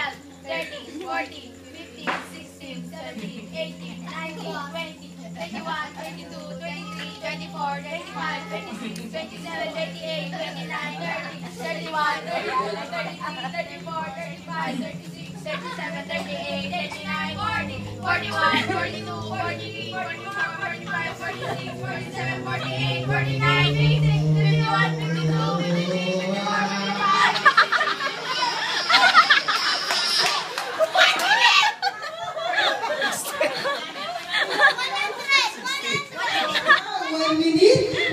12, 13, 14, 15, 16, 17, 18, 19, 20, 21, 22, 23, 24, 25, 26, 27, 28, 29, 30, 31, 32, 33, 34, 35, 36, 37, 38, 39, 40, 41, 42, 43, 44, 45, 46, 47, 48, 49, 50, 51, 52, 53, 54, 55. 1 minute?